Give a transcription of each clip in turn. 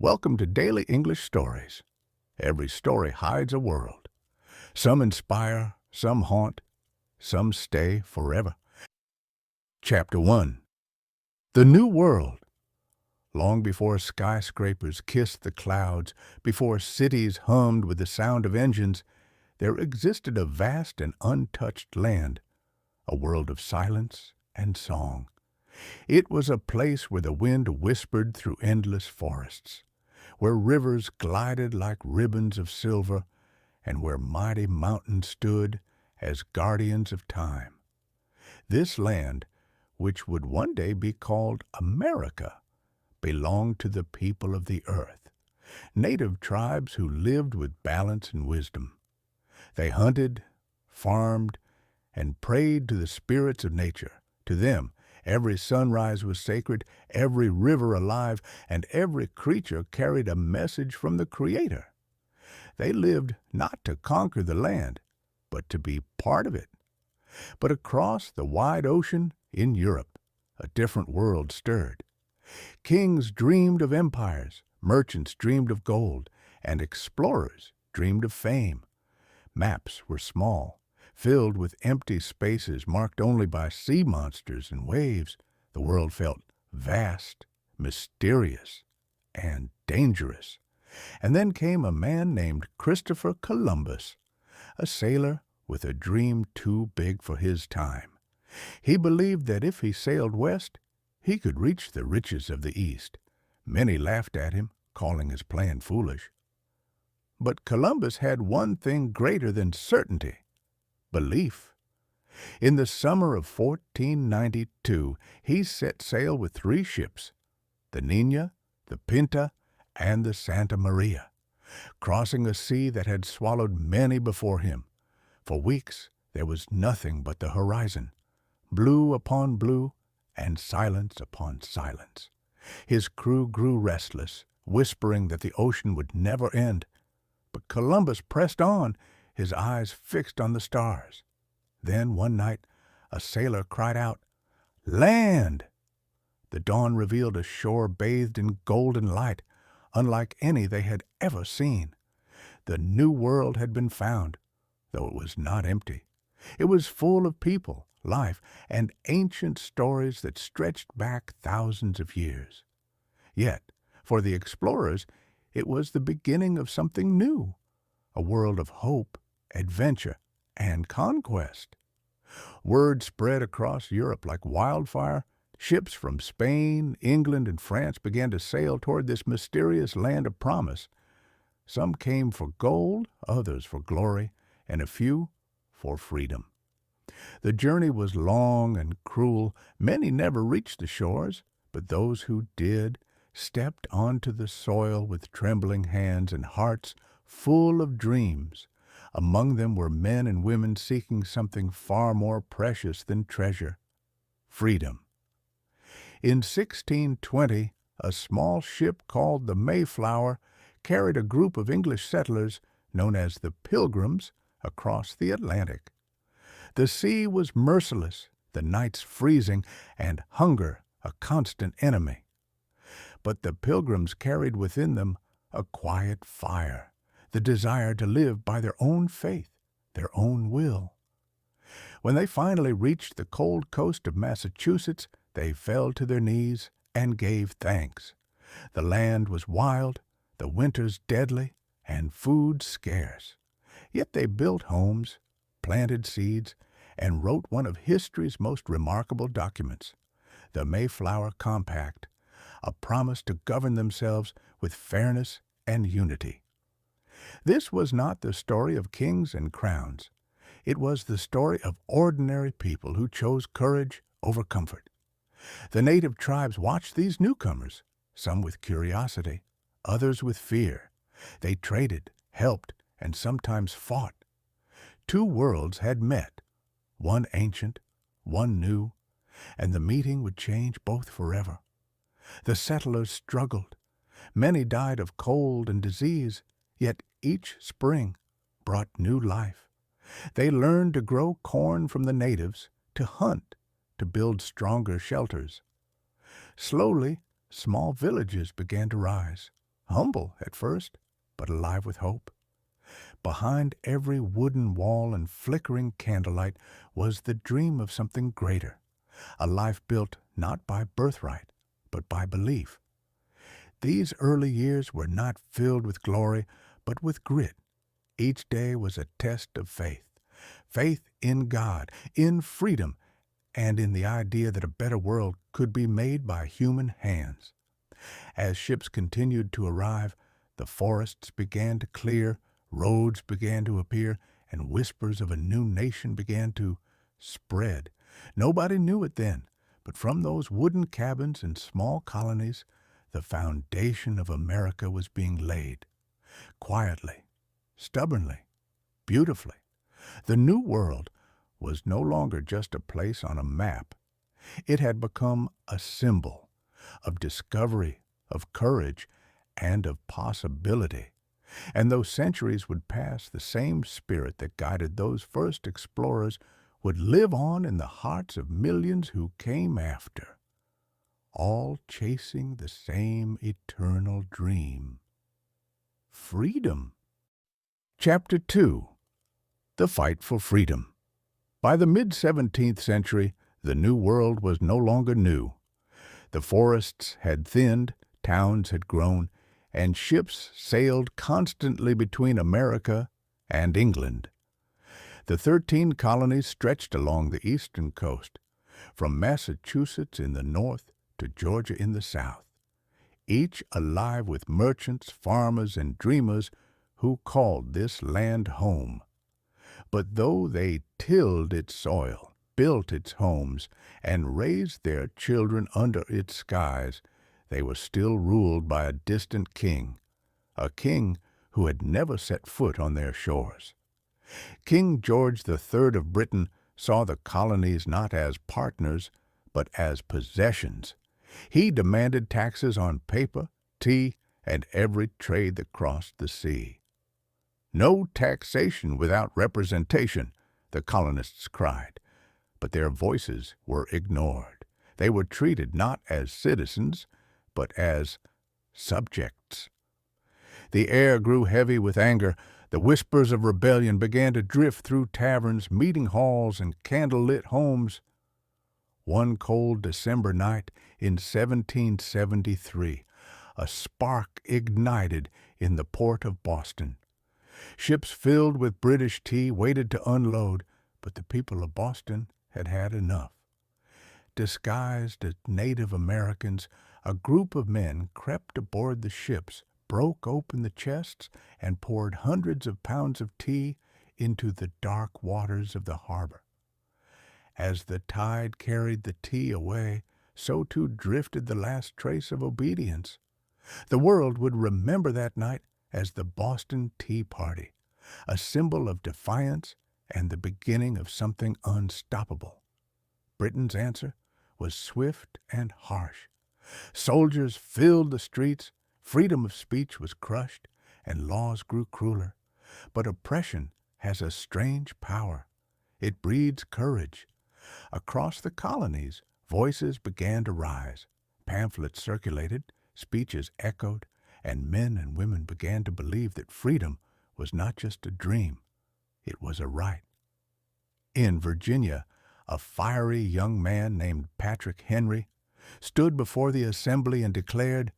Welcome to Daily English Stories. Every story hides a world. Some inspire, some haunt, some stay forever. Chapter 1. The New World. Long before skyscrapers kissed the clouds, before cities hummed with the sound of engines, there existed a vast and untouched land, a world of silence and song. It was a place where the wind whispered through endless forests, where rivers glided like ribbons of silver, and where mighty mountains stood as guardians of time. This land, which would one day be called America, belonged to the people of the earth, native tribes who lived with balance and wisdom. They hunted, farmed, and prayed to the spirits of nature. To them, every sunrise was sacred, every river alive, and every creature carried a message from the Creator. They lived not to conquer the land, but to be part of it. But across the wide ocean, in Europe, a different world stirred. Kings dreamed of empires, merchants dreamed of gold, and explorers dreamed of fame. Maps were small, filled with empty spaces marked only by sea monsters and waves. The world felt vast, mysterious, and dangerous. And then came a man named Christopher Columbus, a sailor with a dream too big for his time. He believed that if he sailed west, he could reach the riches of the East. Many laughed at him, calling his plan foolish. But Columbus had one thing greater than certainty: belief. In the summer of 1492, he set sail with 3 ships, the Nina, the Pinta, and the Santa Maria, crossing a sea that had swallowed many before him. For weeks there was nothing but the horizon, blue upon blue, and silence upon silence. His crew grew restless, whispering that the ocean would never end. But Columbus pressed on, his eyes fixed on the stars. Then, one night, a sailor cried out, "Land!" The dawn revealed a shore bathed in golden light, unlike any they had ever seen. The New World had been found, though it was not empty. It was full of people, life, and ancient stories that stretched back thousands of years. Yet, for the explorers, it was the beginning of something new, a world of hope, adventure, and conquest. Word spread across Europe like wildfire. Ships from Spain, England, and France began to sail toward this mysterious land of promise. Some came for gold, others for glory, and a few for freedom. The journey was long and cruel. Many never reached the shores, but those who did stepped onto the soil with trembling hands and hearts full of dreams. Among them were men and women seeking something far more precious than treasure: freedom. In 1620, a small ship called the Mayflower carried a group of English settlers, known as the Pilgrims, across the Atlantic. The sea was merciless, the nights freezing, and hunger a constant enemy. But the Pilgrims carried within them a quiet fire, the desire to live by their own faith, their own will. When they finally reached the cold coast of Massachusetts, they fell to their knees and gave thanks. The land was wild, the winters deadly, and food scarce. Yet they built homes, planted seeds, and wrote one of history's most remarkable documents, the Mayflower Compact, a promise to govern themselves with fairness and unity. This was not the story of kings and crowns. It was the story of ordinary people who chose courage over comfort. The native tribes watched these newcomers, some with curiosity, others with fear. They traded, helped, and sometimes fought. 2 worlds had met, one ancient, one new, and the meeting would change both forever. The settlers struggled. Many died of cold and disease, yet each spring brought new life. They learned to grow corn from the natives, to hunt, to build stronger shelters. Slowly, small villages began to rise. humble at first, but alive with hope. Behind every wooden wall and flickering candlelight was the dream of something greater, a life built not by birthright, but by belief. These early years were not filled with glory, but with grit. Each day was a test of faith. Faith in God, in freedom, and in the idea that a better world could be made by human hands. As ships continued to arrive, the forests began to clear, roads began to appear, and whispers of a new nation began to spread. Nobody knew it then, but from those wooden cabins and small colonies, the foundation of America was being laid. Quietly, stubbornly, beautifully. The New World was no longer just a place on a map. It had become a symbol of discovery, of courage, and of possibility. And though centuries would pass, the same spirit that guided those first explorers would live on in the hearts of millions who came after, all chasing the same eternal dream: freedom. Chapter 2. The Fight for Freedom. By the mid-17th century, the New World was no longer new. The forests had thinned, towns had grown, and ships sailed constantly between America and England. The 13 colonies stretched along the eastern coast, from Massachusetts in the north to Georgia in the south, each alive with merchants, farmers, and dreamers who called this land home. But though they tilled its soil, built its homes, and raised their children under its skies, they were still ruled by a distant king, a king who had never set foot on their shores. King George III of Britain saw the colonies not as partners, but as possessions. He demanded taxes on paper, tea, and every trade that crossed the sea. "No taxation without representation," the colonists cried. But their voices were ignored. They were treated not as citizens, but as subjects. The air grew heavy with anger. The whispers of rebellion began to drift through taverns, meeting halls, and candle-lit homes. One cold December night in 1773, a spark ignited in the port of Boston. Ships filled with British tea waited to unload, but the people of Boston had had enough. Disguised as Native Americans, a group of men crept aboard the ships, broke open the chests, and poured hundreds of pounds of tea into the dark waters of the harbor. As the tide carried the tea away, so too drifted the last trace of obedience. The world would remember that night as the Boston Tea Party, a symbol of defiance and the beginning of something unstoppable. Britain's answer was swift and harsh. Soldiers filled the streets, freedom of speech was crushed, and laws grew crueler. But oppression has a strange power. It breeds courage. Across the colonies, voices began to rise. Pamphlets circulated, speeches echoed, and men and women began to believe that freedom was not just a dream, it was a right. In Virginia, a fiery young man named Patrick Henry stood before the assembly and declared,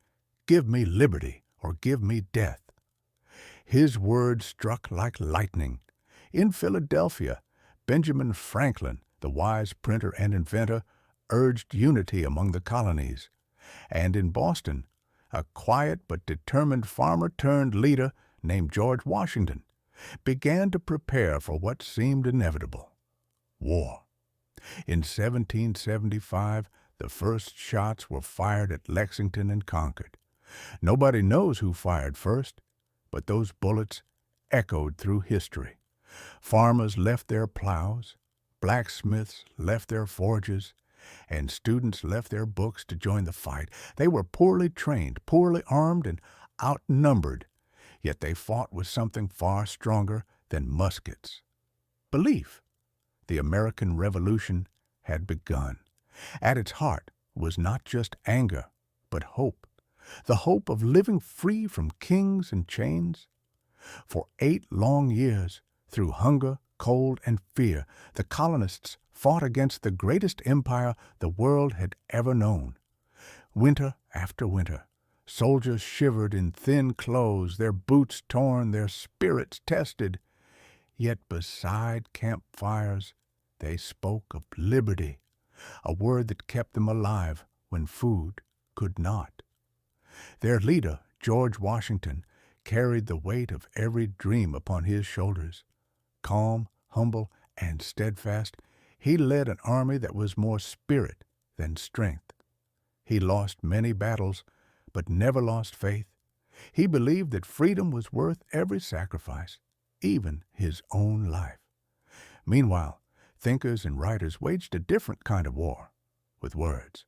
"Give me liberty or give me death." His words struck like lightning. In Philadelphia, Benjamin Franklin, the wise printer and inventor, urged unity among the colonies. And in Boston, a quiet but determined farmer-turned-leader named George Washington began to prepare for what seemed inevitable: war. In 1775, the first shots were fired at Lexington and Concord. Nobody knows who fired first, but those bullets echoed through history. Farmers left their plows, blacksmiths left their forges, and students left their books to join the fight. They were poorly trained, poorly armed, and outnumbered, yet they fought with something far stronger than muskets: belief. The American Revolution had begun. At its heart was not just anger, but hope. the hope of living free from kings and chains. For 8 long years, through hunger, cold, and fear, the colonists fought against the greatest empire the world had ever known. Winter after winter, soldiers shivered in thin clothes, their boots torn, their spirits tested. Yet beside campfires, they spoke of liberty, a word that kept them alive when food could not. Their leader, George Washington, carried the weight of every dream upon his shoulders. Calm, humble, and steadfast, he led an army that was more spirit than strength. He lost many battles, but never lost faith. He believed that freedom was worth every sacrifice, even his own life. Meanwhile, thinkers and writers waged a different kind of war, with words.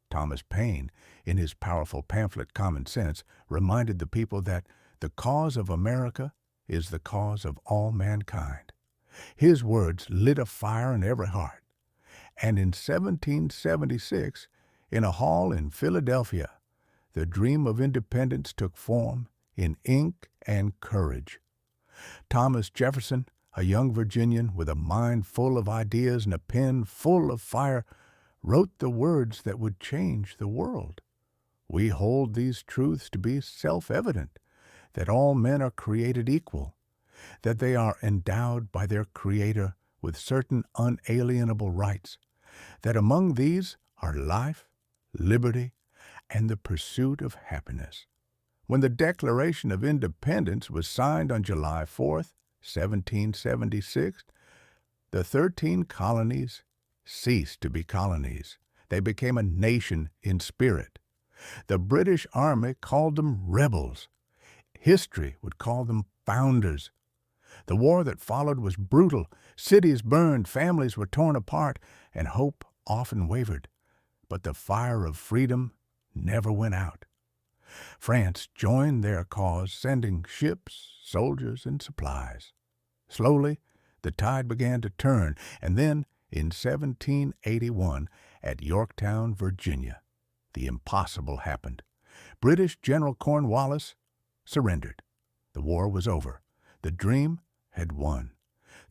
Thomas Paine, in his powerful pamphlet Common Sense, reminded the people that the cause of America is the cause of all mankind. His words lit a fire in every heart. And in 1776, in a hall in Philadelphia, the dream of independence took form in ink and courage. Thomas Jefferson, a young Virginian with a mind full of ideas and a pen full of fire, wrote the words that would change the world. We hold these truths to be self-evident, that all men are created equal, that they are endowed by their Creator with certain unalienable rights, that among these are life, liberty, and the pursuit of happiness. When the Declaration of Independence was signed on July 4th, 1776, the 13 colonies ceased to be colonies. They became a nation in spirit. The British Army called them rebels. History would call them founders. The war that followed was brutal. Cities burned, families were torn apart, and hope often wavered. But the fire of freedom never went out. France joined their cause, sending ships, soldiers, and supplies. Slowly, the tide began to turn, and then, in 1781, at Yorktown, Virginia, the impossible happened. British General Cornwallis surrendered. The war was over. The dream had won.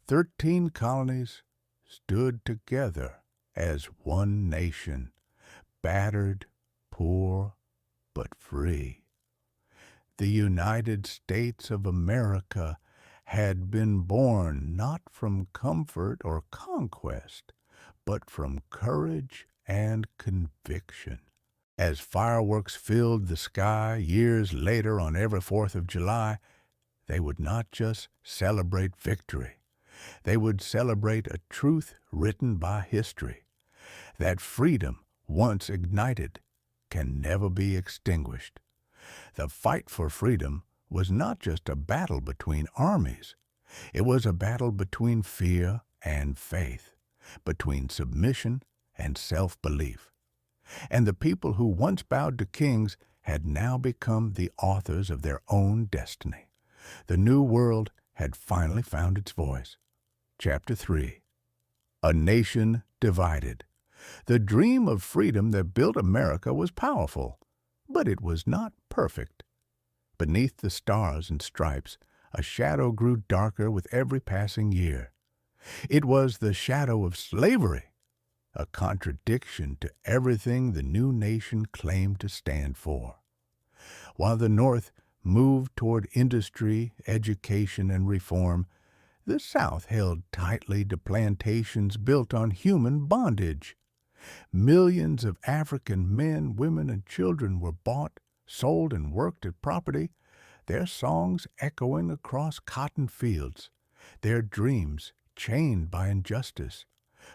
13 colonies stood together as one nation, battered, poor, but free. The United States of America had been born not from comfort or conquest, but from courage and conviction. As fireworks filled the sky years later on every 4th of July, they would not just celebrate victory. They would celebrate a truth written by history, that freedom, once ignited, can never be extinguished. The fight for freedom was not just a battle between armies. It was a battle between fear and faith, between submission and self-belief. And the people who once bowed to kings had now become the authors of their own destiny. The new world had finally found its voice. Chapter 3. A Nation Divided. The dream of freedom that built America was powerful, but it was not perfect. Beneath the stars and stripes, a shadow grew darker with every passing year. It was the shadow of slavery, a contradiction to everything the new nation claimed to stand for. While the North moved toward industry, education, and reform, the South held tightly to plantations built on human bondage. Millions of African men, women, and children were bought, sold, and worked as property, their songs echoing across cotton fields, their dreams chained by injustice.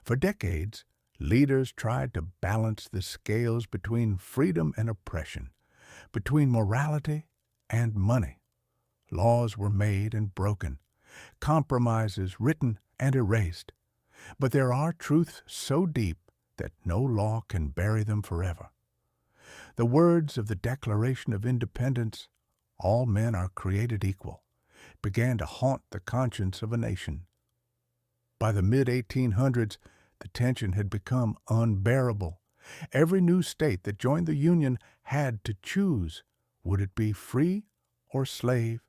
For decades, leaders tried to balance the scales between freedom and oppression, between morality and money. Laws were made and broken, compromises written and erased. But there are truths so deep that no law can bury them forever. The words of the Declaration of Independence, "All men are created equal," began to haunt the conscience of a nation. By the mid-1800s, the tension had become unbearable. Every new state that joined the Union had to choose, would it be free or slave?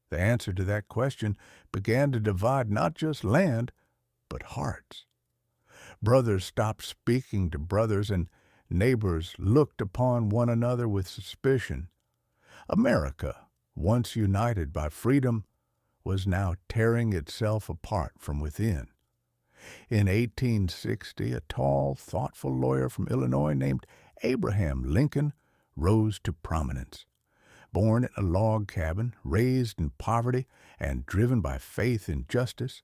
The answer to that question began to divide not just land, but hearts. Brothers stopped speaking to brothers, and neighbors looked upon one another with suspicion. America, once united by freedom, was now tearing itself apart from within. In 1860, a tall, thoughtful lawyer from Illinois named Abraham Lincoln rose to prominence. Born in a log cabin, raised in poverty, and driven by faith in justice,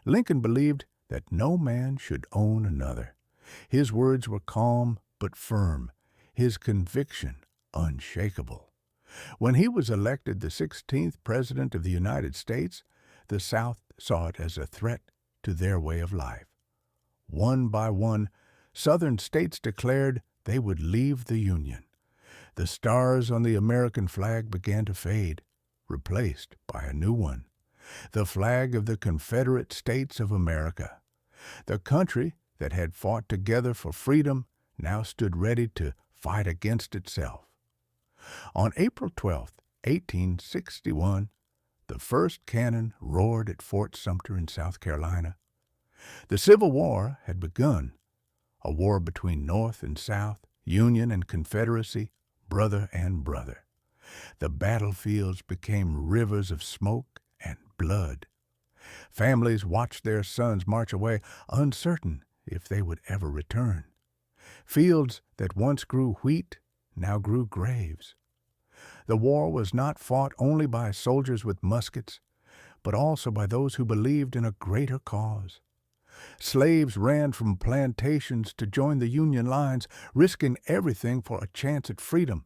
Lincoln believed that no man should own another. His words were calm but firm, his conviction unshakable. When he was elected the 16th President of the United States, the South saw it as a threat to their way of life. One by one, Southern states declared they would leave the Union. The stars on the American flag began to fade, replaced by a new one, the flag of the Confederate States of America. The country that had fought together for freedom now stood ready to fight against itself. On April 12, 1861, the first cannon roared at Fort Sumter in South Carolina. The Civil War had begun, a war between North and South, Union and Confederacy, brother and brother. The battlefields became rivers of smoke and blood. Families watched their sons march away, uncertain if they would ever return. Fields that once grew wheat now grew graves. The war was not fought only by soldiers with muskets, but also by those who believed in a greater cause. Slaves ran from plantations to join the Union lines, risking everything for a chance at freedom.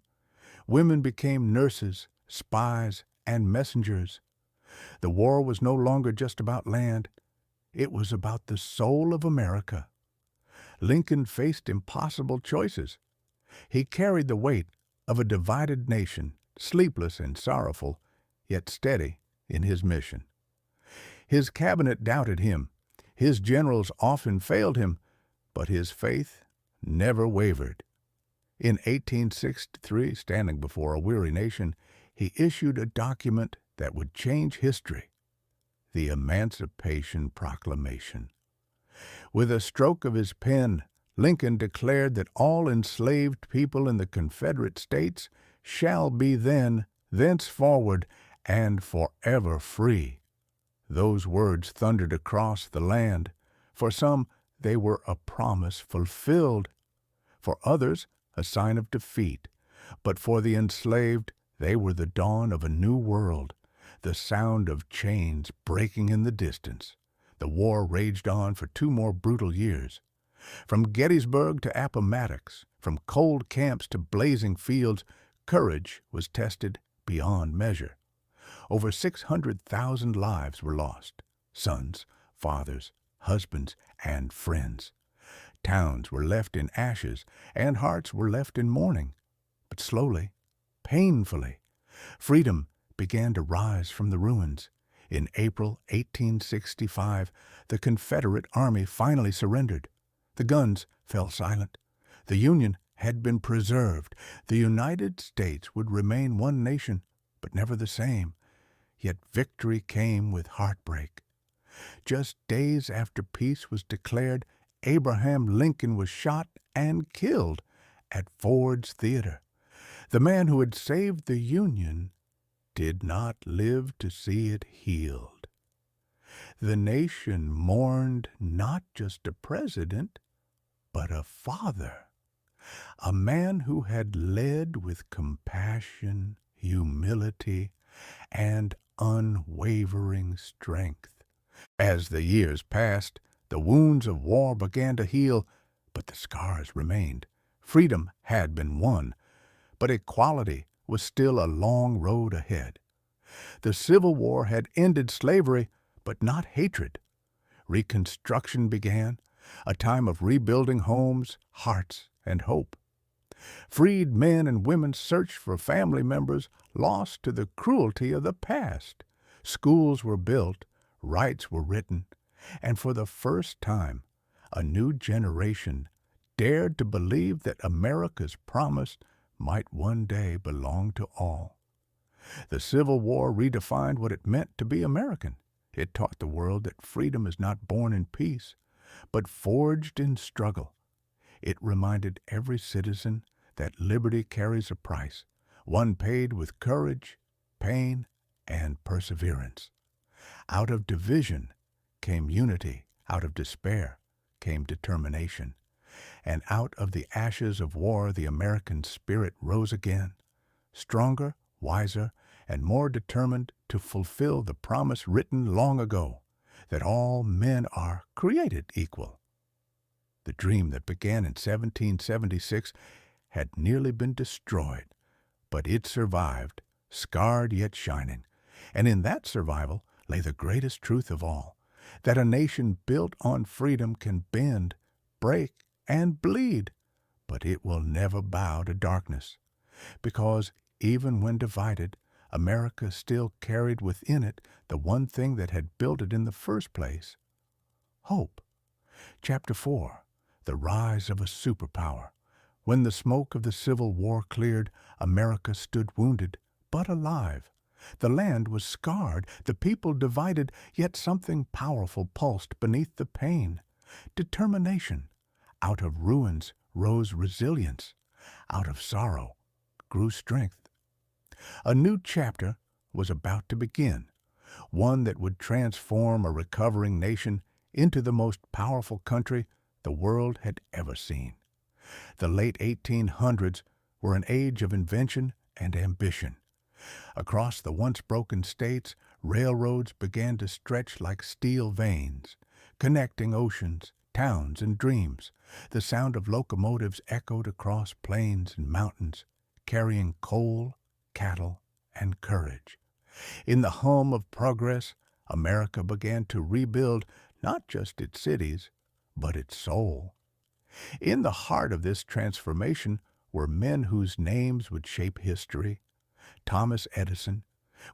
Women became nurses, spies, and messengers. The war was no longer just about land. It was about the soul of America. Lincoln faced impossible choices. He carried the weight of a divided nation, sleepless and sorrowful, yet steady in his mission. His cabinet doubted him. His generals often failed him, but his faith never wavered. In 1863, standing before a weary nation, he issued a document that would change history, the Emancipation Proclamation. With a stroke of his pen, Lincoln declared that all enslaved people in the Confederate States shall be thenceforward, and forever free. Those words thundered across the land. For some, they were a promise fulfilled. For others, a sign of defeat. But for the enslaved, they were the dawn of a new world, the sound of chains breaking in the distance. The war raged on for 2 more brutal years. From Gettysburg to Appomattox, from cold camps to blazing fields, courage was tested beyond measure. Over 600,000 lives were lost, sons, fathers, husbands, and friends. Towns were left in ashes, and hearts were left in mourning. But slowly, painfully, freedom began to rise from the ruins. In April 1865, the Confederate Army finally surrendered. The guns fell silent. The Union had been preserved. The United States would remain one nation, but never the same. Yet victory came with heartbreak. Just days after peace was declared, Abraham Lincoln was shot and killed at Ford's Theater. The man who had saved the Union did not live to see it healed. The nation mourned not just a president, but a father, a man who had led with compassion, humility, and unwavering strength. As the years passed, the wounds of war began to heal, but the scars remained. Freedom had been won, but equality was still a long road ahead. The Civil War had ended slavery, but not hatred. Reconstruction began, a time of rebuilding homes, hearts, and hope. Freed men and women searched for family members lost to the cruelty of the past. Schools were built, rights were written, and for the first time, a new generation dared to believe that America's promise might one day belong to all. The Civil War redefined what it meant to be American. It taught the world that freedom is not born in peace, but forged in struggle. It reminded every citizen that liberty carries a price, one paid with courage, pain, and perseverance. Out of division came unity, out of despair came determination, and out of the ashes of war the American spirit rose again, stronger, wiser, and more determined to fulfill the promise written long ago that all men are created equal. The dream that began in 1776 had nearly been destroyed, but it survived, scarred yet shining, and in that survival lay the greatest truth of all, that a nation built on freedom can bend, break, and bleed, but it will never bow to darkness, because even when divided, America still carried within it the one thing that had built it in the first place: hope. Chapter 4, The Rise of a Superpower. When the smoke of the Civil War cleared, America stood wounded, but alive. The land was scarred, the people divided, yet something powerful pulsed beneath the pain. Determination. Out of ruins rose resilience. Out of sorrow grew strength. A new chapter was about to begin, one that would transform a recovering nation into the most powerful country the world had ever seen. The late 1800s were an age of invention and ambition. Across the once broken states, railroads began to stretch like steel veins, connecting oceans, towns, and dreams. The sound of locomotives echoed across plains and mountains, carrying coal, cattle, and courage. In the hum of progress, America began to rebuild not just its cities, but its soul. In the heart of this transformation were men whose names would shape history. Thomas Edison,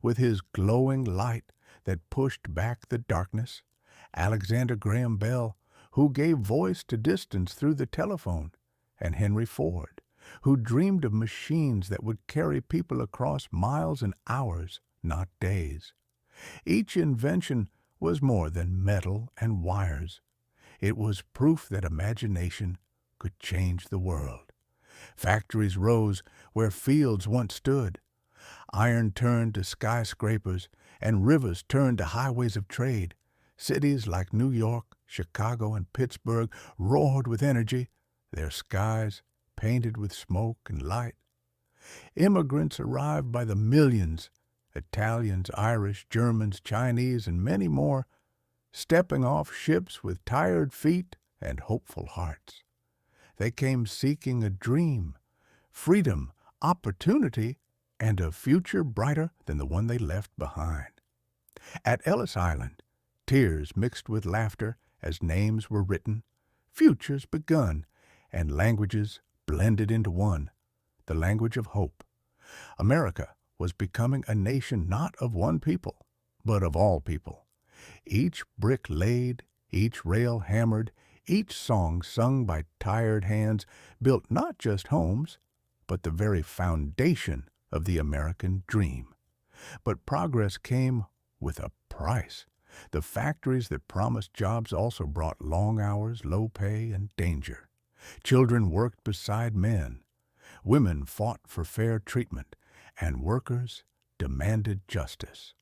with his glowing light that pushed back the darkness. Alexander Graham Bell, who gave voice to distance through the telephone. And Henry Ford, who dreamed of machines that would carry people across miles and hours, not days. Each invention was more than metal and wires. It was proof that imagination could change the world. Factories rose where fields once stood. Iron turned to skyscrapers, and rivers turned to highways of trade. Cities like New York, Chicago, and Pittsburgh roared with energy, their skies painted with smoke and light. Immigrants arrived by the millions, Italians, Irish, Germans, Chinese, and many more, stepping off ships with tired feet and hopeful hearts. They came seeking a dream, freedom, opportunity, and a future brighter than the one they left behind. At Ellis Island, tears mixed with laughter as names were written, futures begun, and languages blended into one, the language of hope. America was becoming a nation not of one people, but of all people. Each brick laid, each rail hammered, each song sung by tired hands built not just homes, but the very foundation of the American dream. But progress came with a price. The factories that promised jobs also brought long hours, low pay, and danger. Children worked beside men. Women fought for fair treatment, and workers demanded justice.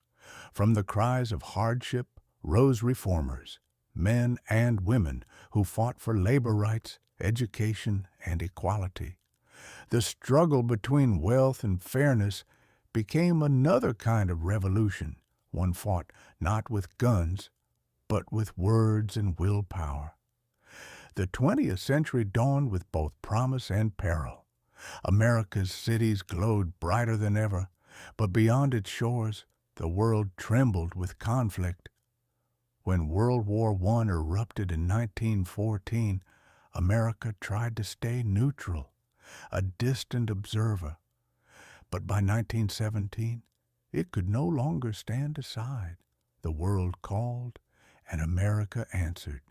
From the cries of hardship rose reformers, men and women who fought for labor rights, education, and equality. The struggle between wealth and fairness became another kind of revolution, one fought not with guns, but with words and willpower. The 20th century dawned with both promise and peril. America's cities glowed brighter than ever, but beyond its shores, the world trembled with conflict. When World War I erupted in 1914, America tried to stay neutral, a distant observer. But by 1917, it could no longer stand aside. The world called, and America answered.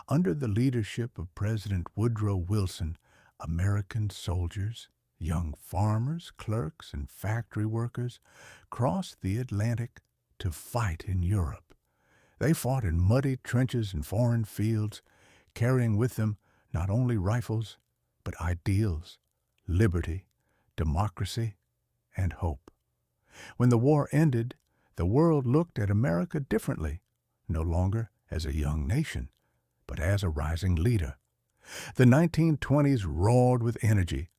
Under the leadership of President Woodrow Wilson, American soldiers, young farmers, clerks, and factory workers crossed the Atlantic to fight in Europe. They fought in muddy trenches and foreign fields, carrying with them not only rifles, but ideals, liberty, democracy, and hope. When the war ended, the world looked at America differently, no longer as a young nation, but as a rising leader. The 1920s roared with energy.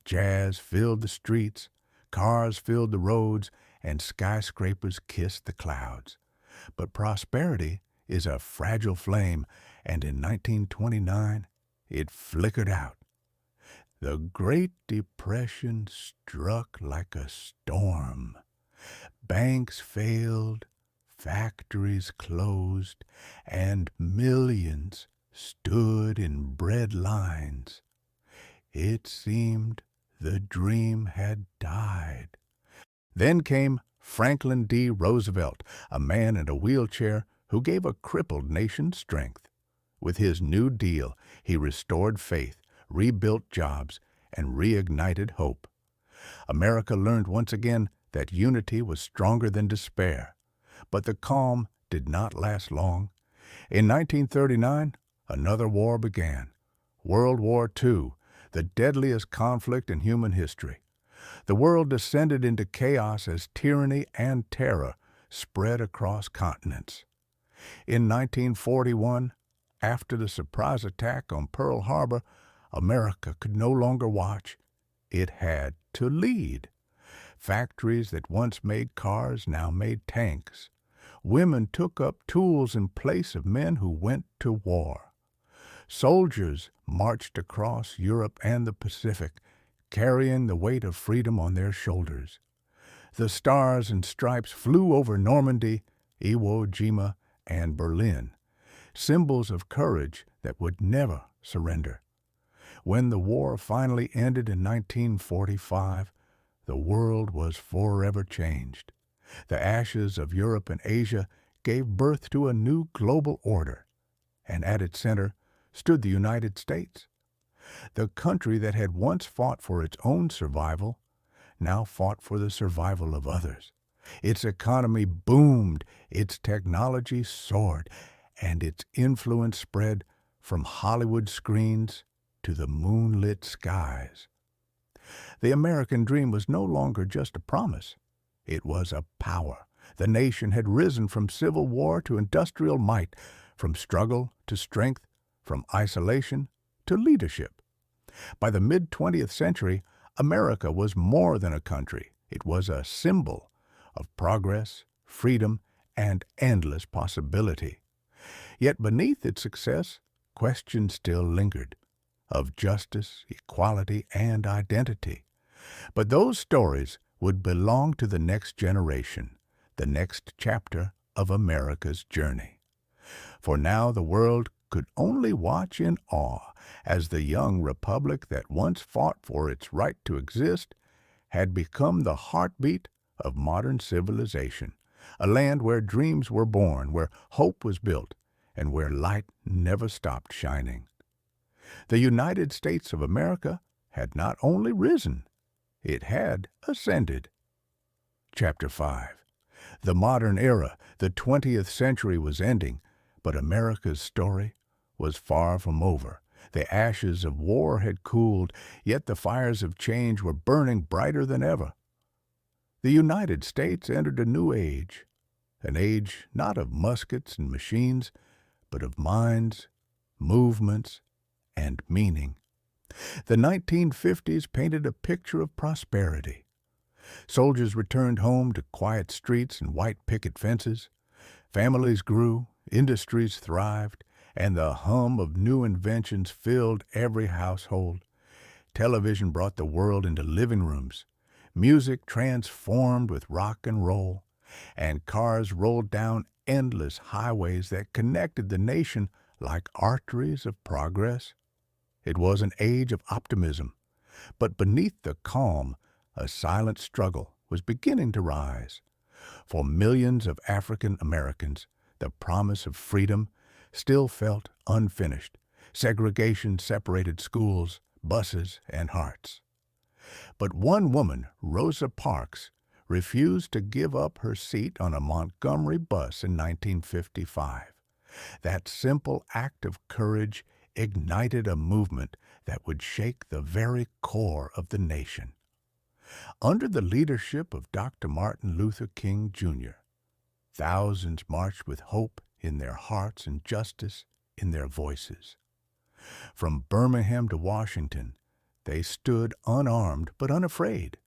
Jazz filled the streets, cars filled the roads, and skyscrapers kissed the clouds. But prosperity is a fragile flame, and in 1929, it flickered out. The Great Depression struck like a storm. Banks failed, factories closed, and millions stood in bread lines. It seemed the dream had died. Then came Franklin D. Roosevelt, a man in a wheelchair who gave a crippled nation strength. With his New Deal, he restored faith, rebuilt jobs, and reignited hope. America learned once again that unity was stronger than despair. But the calm did not last long. In 1939, another war began. World War II, the deadliest conflict in human history. The world descended into chaos as tyranny and terror spread across continents. In 1941, after the surprise attack on Pearl Harbor, America could no longer watch. It had to lead. Factories that once made cars now made tanks. Women took up tools in place of men who went to war. Soldiers marched across Europe and the Pacific, carrying the weight of freedom on their shoulders. The stars and stripes flew over Normandy, Iwo Jima, and Berlin, symbols of courage that would never surrender. When the war finally ended in 1945, the world was forever changed. The ashes of Europe and Asia gave birth to a new global order, and at its center stood the United States. The country that had once fought for its own survival now fought for the survival of others. Its economy boomed, its technology soared, and its influence spread from Hollywood screens to the moonlit skies. The American dream was no longer just a promise. It was a power. The nation had risen from civil war to industrial might, from struggle to strength, from isolation to leadership. By the mid-20th century, America was more than a country. It was a symbol of progress, freedom, and endless possibility. Yet beneath its success, questions still lingered of justice, equality, and identity. But those stories would belong to the next generation, the next chapter of America's journey. For now the world could only watch in awe as the young republic that once fought for its right to exist had become the heartbeat of modern civilization, a land where dreams were born, where hope was built, and where light never stopped shining. The United States of America had not only risen, it had ascended. Chapter 5. The modern era, the 20th century was ending, but America's story was far from over. The ashes of war had cooled, yet the fires of change were burning brighter than ever. The United States entered a new age, an age not of muskets and machines, but of minds, movements, and meaning. The 1950s painted a picture of prosperity. Soldiers returned home to quiet streets and white picket fences. Families grew, industries thrived, and the hum of new inventions filled every household. Television brought the world into living rooms. Music transformed with rock and roll, and cars rolled down endless highways that connected the nation like arteries of progress. It was an age of optimism, but beneath the calm, a silent struggle was beginning to rise. For millions of African Americans, the promise of freedom still felt unfinished. Segregation separated schools, buses, and hearts. But one woman, Rosa Parks, refused to give up her seat on a Montgomery bus in 1955. That simple act of courage ignited a movement that would shake the very core of the nation. Under the leadership of Dr. Martin Luther King, Jr., thousands marched with hope in their hearts and justice in their voices. From Birmingham to Washington, they stood unarmed but unafraid.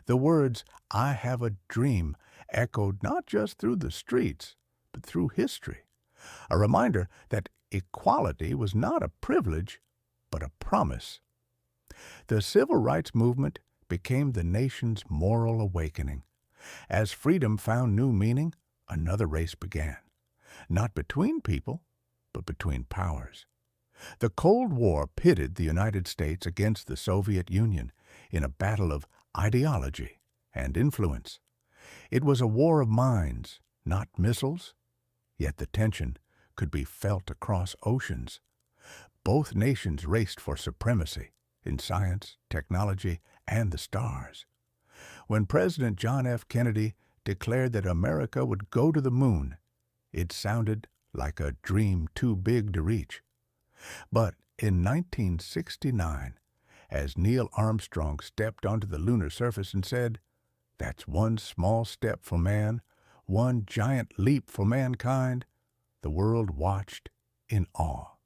The words, "I have a dream," echoed not just through the streets, but through history, a reminder that equality was not a privilege, but a promise. The civil rights movement became the nation's moral awakening. As freedom found new meaning, another race began, not between people, but between powers. The Cold War pitted the United States against the Soviet Union in a battle of ideology and influence. It was a war of minds, not missiles, yet the tension could be felt across oceans. Both nations raced for supremacy in science, technology, and the stars. When President John F. Kennedy declared that America would go to the moon, it sounded like a dream too big to reach. But in 1969, as Neil Armstrong stepped onto the lunar surface and said, "That's one small step for man, one giant leap for mankind," the world watched in awe.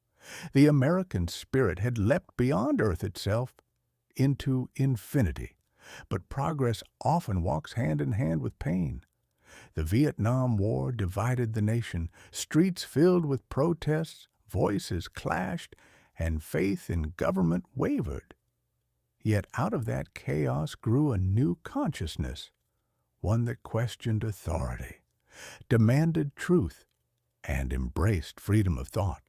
The American spirit had leapt beyond Earth itself into infinity. But progress often walks hand in hand with pain. The Vietnam War divided the nation, streets filled with protests, voices clashed, and faith in government wavered. Yet out of that chaos grew a new consciousness, one that questioned authority, demanded truth, and embraced freedom of thought.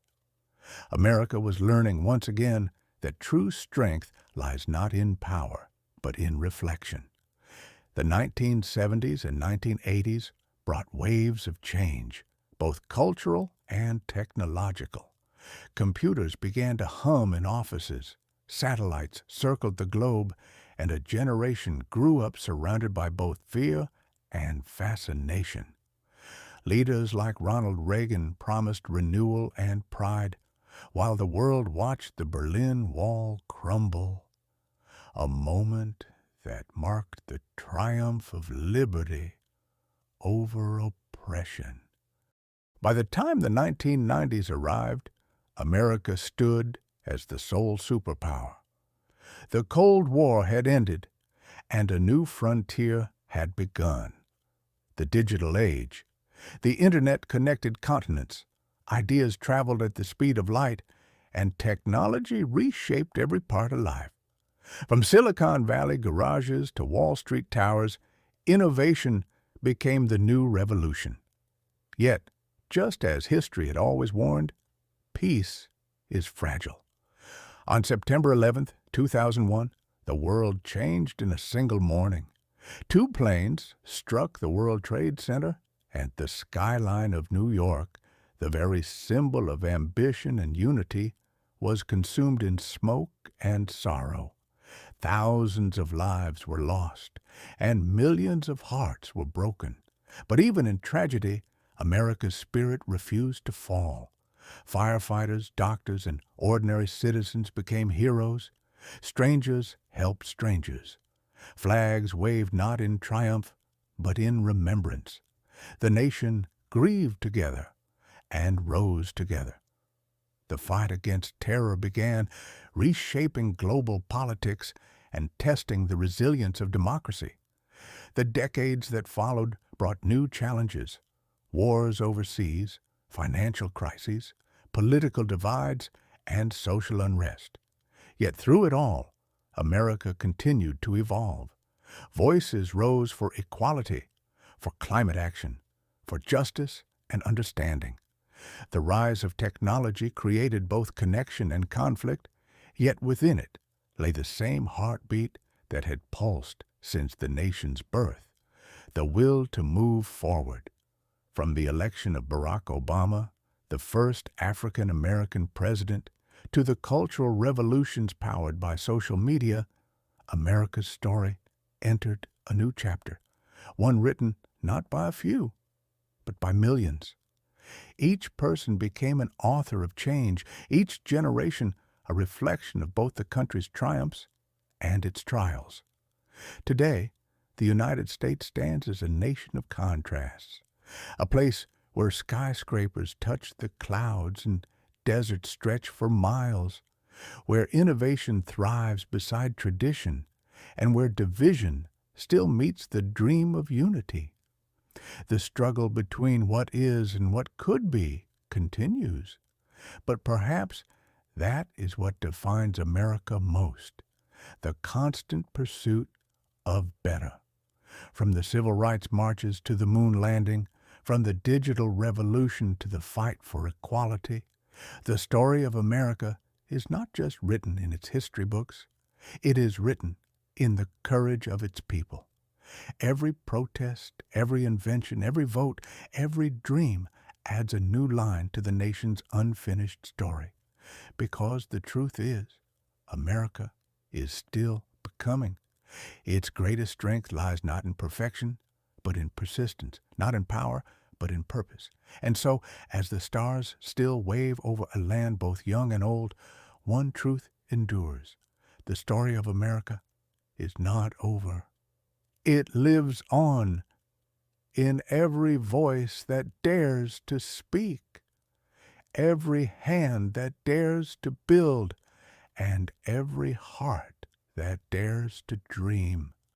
America was learning once again that true strength lies not in power, but in reflection. The 1970s and 1980s brought waves of change, both cultural and technological. Computers began to hum in offices, satellites circled the globe, and a generation grew up surrounded by both fear and fascination. Leaders like Ronald Reagan promised renewal and pride, while the world watched the Berlin Wall crumble, a moment that marked the triumph of liberty over oppression. By the time the 1990s arrived, America stood as the sole superpower. The Cold War had ended, and a new frontier had begun. The digital age. The Internet connected continents. Ideas traveled at the speed of light, and technology reshaped every part of life. From Silicon Valley garages to Wall Street towers, innovation became the new revolution. Yet, just as history had always warned, peace is fragile. On September 11, 2001, the world changed in a single morning. Two planes struck the World Trade Center, and the skyline of New York, the very symbol of ambition and unity, was consumed in smoke and sorrow. Thousands of lives were lost, and millions of hearts were broken. But even in tragedy, America's spirit refused to fall. Firefighters, doctors, and ordinary citizens became heroes. Strangers helped strangers. Flags waved not in triumph, but in remembrance. The nation grieved together and rose together. The fight against terror began, reshaping global politics and testing the resilience of democracy. The decades that followed brought new challenges: wars overseas, financial crises, political divides, and social unrest. Yet through it all, America continued to evolve. Voices rose for equality, for climate action, for justice and understanding. The rise of technology created both connection and conflict, yet within it lay the same heartbeat that had pulsed since the nation's birth, the will to move forward. From the election of Barack Obama, the first African American president, to the cultural revolutions powered by social media, America's story entered a new chapter, one written not by a few, but by millions. Each person became an author of change, each generation a reflection of both the country's triumphs and its trials. Today, the United States stands as a nation of contrasts, a place where skyscrapers touch the clouds and deserts stretch for miles, where innovation thrives beside tradition, and where division still meets the dream of unity. The struggle between what is and what could be continues, but perhaps that is what defines America most, the constant pursuit of better. From the civil rights marches to the moon landing, from the digital revolution to the fight for equality, the story of America is not just written in its history books, it is written in the courage of its people. Every protest, every invention, every vote, every dream adds a new line to the nation's unfinished story. Because the truth is, America is still becoming. Its greatest strength lies not in perfection, but in persistence, not in power, but in purpose. And so, as the stars still wave over a land both young and old, one truth endures. The story of America is not over. It lives on in every voice that dares to speak, every hand that dares to build, and every heart that dares to dream.